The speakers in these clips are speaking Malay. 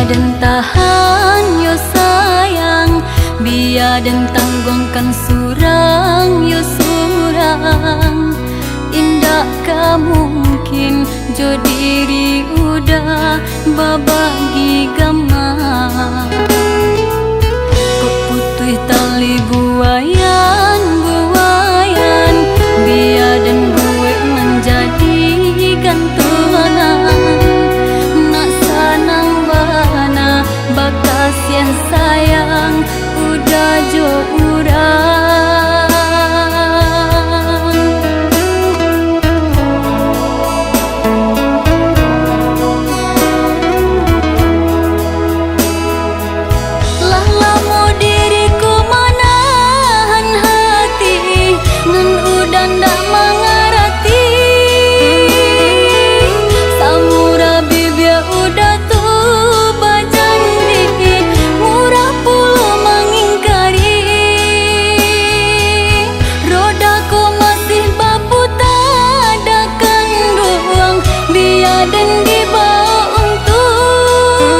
dan tahan yo sayang, biar dan tangguhkan surang yo surang. Indah ka mungkin jo diri udah babagi gamang. Kok putih tali buayan buayan, biar dan gue menjadi gantungan. Nak sanang bana bakas yang sayang udah jo urang. Lah lamu diriku manahan hati, ngan udah ndak mengerti. Samura bibia udah tuh bajandi, murah puluh mengingkari. Rodaku masih baputar adakan doang, biar dan dibawa untung.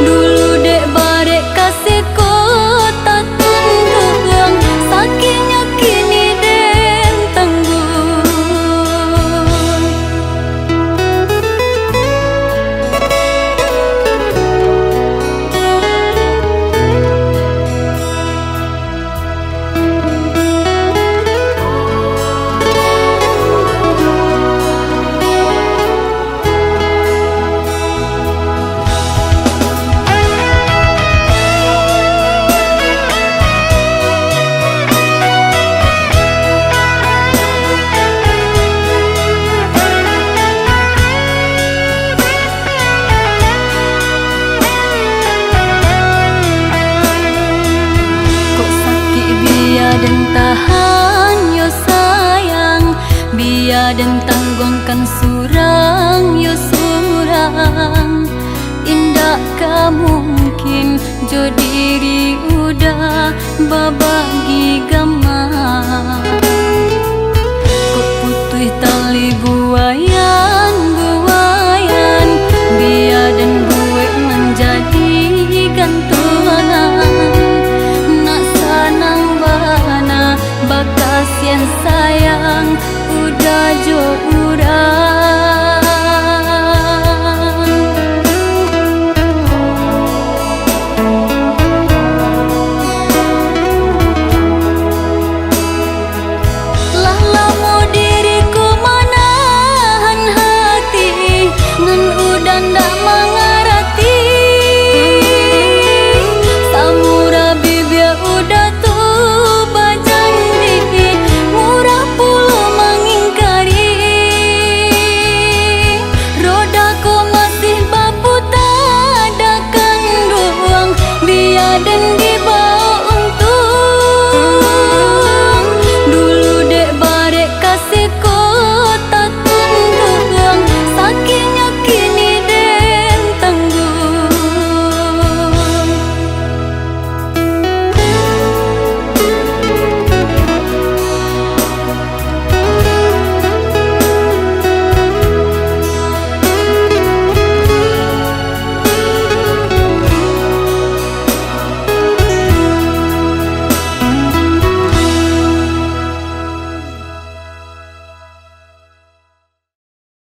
Dulu dek barek kasih kota tunduk, sakitnya kini den tanggung. Dan tahan yo sayang, biar dan tangguhkan surang yo surang. Indah ka mungkin jo diri udah babagi gamang. Kok putih tali